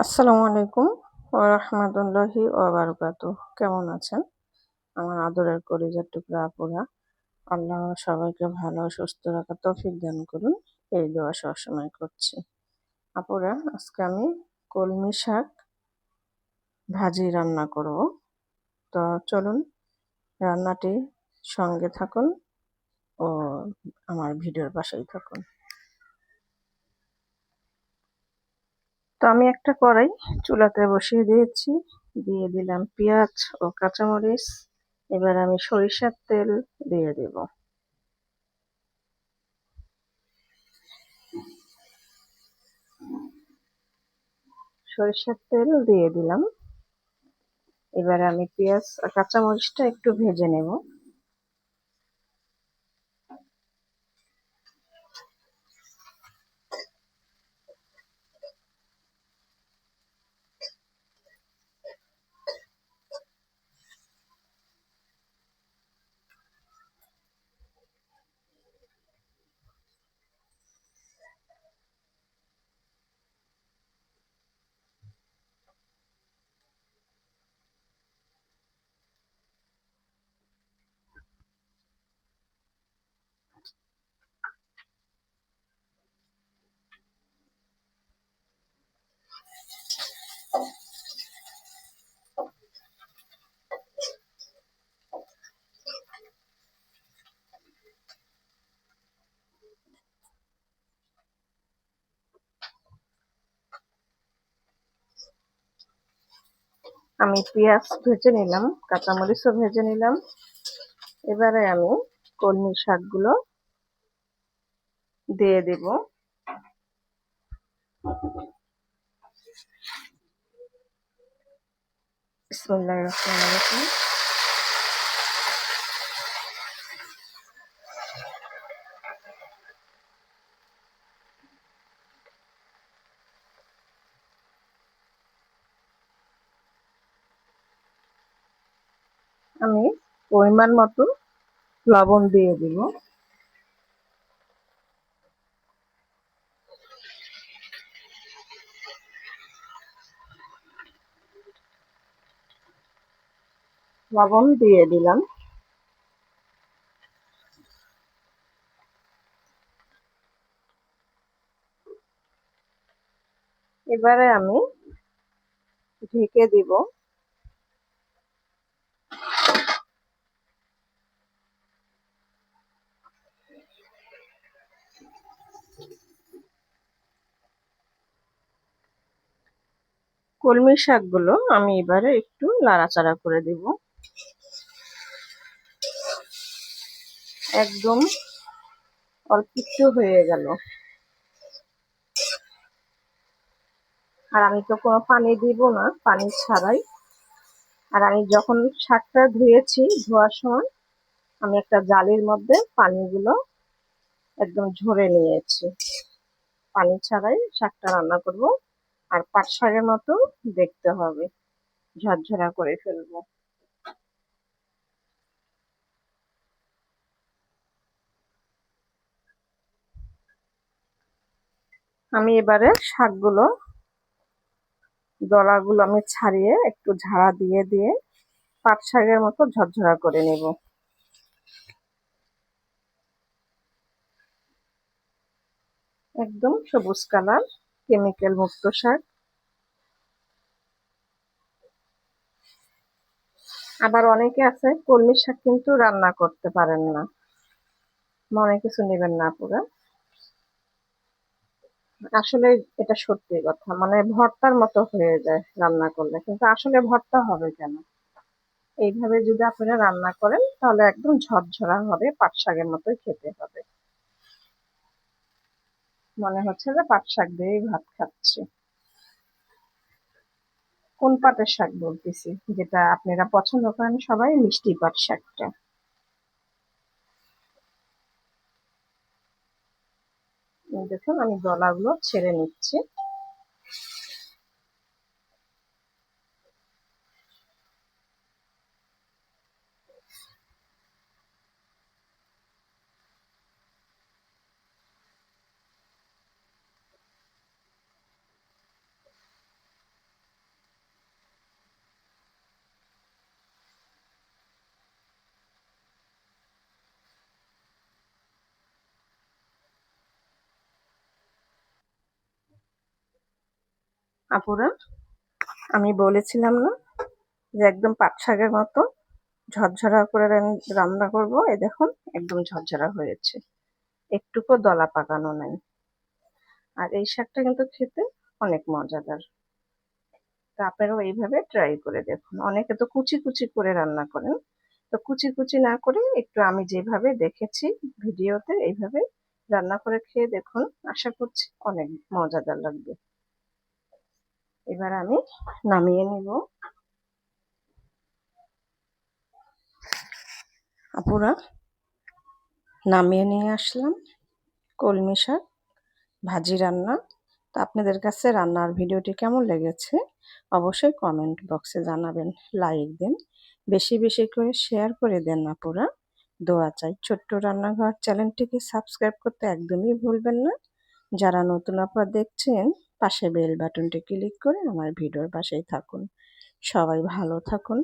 আসসালামু আলাইকুম ওয়া রাহমাতুল্লাহি ওয়া বারাকাতুহু। কেমন আছেন আমার আদরের কলিজার টুকরা আপুরা? আল্লাহ সবাইকে ভালো ও সুস্থ রাখার তৌফিক দান করুন, এই দোয়া সবসময় করছি। আপুরা, আজকে আমি কলমি শাক ভাজি রান্না করব। তো চলুন রান্নাটি সঙ্গে থাকুন ও আমার ভিডিওর পাশেই থাকুন। তো আমি একটা কড়াই চুলাতে বসিয়ে দিয়েছি, দিয়ে দিলাম পেঁয়াজ ও কাঁচামরিচ। এবার আমি সরিষার তেল দিয়ে দেব। সরিষার তেল দিয়ে দিলাম। এবার আমি পেঁয়াজ আর কাঁচামরিচটা একটু ভেজে নেব। আমি পেঁয়াজ ভেজে নিলাম, কাঁচামরিচও ভেজে নিলাম। এবারে আমি কলমি শাকগুলো দিয়ে দেব। বিসমিল্লাহির রহমানির রহিম। আমি পরিমাণ মতো লবণ দিয়ে দিব। লবণ দিয়ে দিলাম। এবারে আমি ঢেকে দিব। কলমি শাকগুলো আমি এবারে একটু নাড়াচাড়া করে দিব। একদম অল্প একটু হয়ে গেল। আর আমি তো কোনো পানি দিব না, পানি ছাড়াই। আর আমি যখন শাকটা ধুয়েছি, ধোয়ার সময় আমি একটা জালির মধ্যে পানিগুলো একদম ঝরে নিয়েছি। পানি ছাড়াই শাকটা রান্না করব। আর পাট শাকের মতো দেখতে হবে, ঝরঝরা করে ফেলবো। আমি এবারে শাকগুলো দলাগুলো আমি ছাড়িয়ে একটু ঝাড়া দিয়ে দিয়ে পাট শাকের মতো ঝরঝরা করে নেব। একদম সবুজ কালার, কেমিক্যাল মুক্ত শাক। আবার অনেকে আছে কলমি শাক কিন্তু রান্না করতে পারেন না, মনে কিছু নেবেন না পুরা। আসলে এটা সত্যি কথা, মানে ভর্তার মতো হয়ে যায় রান্না করলে, কিন্তু আসলে ভর্তা হবে কেন? এইভাবে যদি আপনারা রান্না করেন তাহলে একদম ঝরঝরা হবে, পাট শাকের মতোই খেতে হবে। মনে হচ্ছে যে পাট শাক দিয়েই ভাত খাচ্ছি। কোন পাটের শাক বলতেছি? যেটা আপনারা পছন্দ করেন সবাই, মিষ্টি পাট শাকটা। দেখুন আমি দলাগুলো ছেড়ে নিচ্ছি। আপুরা, আমি বলেছিলাম না যে একদম পাট শাকের মতো ঝরঝরা করে রান্না করব। এই দেখুন, একদম ঝরঝরা হয়েছে, একটুকু দলা পাকানো নাই। আর এই শাকটা কিন্তু খেতে অনেক মজাদার। তো আপনারাও এইভাবে ট্রাই করে দেখুন। অনেকে তো কুচি কুচি করে রান্না করেন, তো কুচি কুচি না করে একটু আমি যেভাবে দেখেছি ভিডিওতে এইভাবে রান্না করে খেয়ে দেখুন, আশা করছি অনেক মজাদার লাগবে। এবার আমি নামিয়ে নিব। আপুরা, নামিয়ে নিয়ে আসলাম কলমি শাক ভাজি রান্না। তো আপনাদের কাছে রান্নার ভিডিওটি কেমন লেগেছে অবশ্যই কমেন্ট বক্সে জানাবেন, লাইক দিন, বেশি বেশি করে শেয়ার করে দেন আপুরা। দোয়া চাই। ছোট্ট রান্নাঘর চ্যানেলটিকে সাবস্ক্রাইব করতে একদমই ভুলবেন না। যারা নতুন আপুরা দেখছেন, পাশে বেল বাটনটি ক্লিক করে আমার ভিডিওর পাশেই থাকুন। সবাই ভালো থাকুন।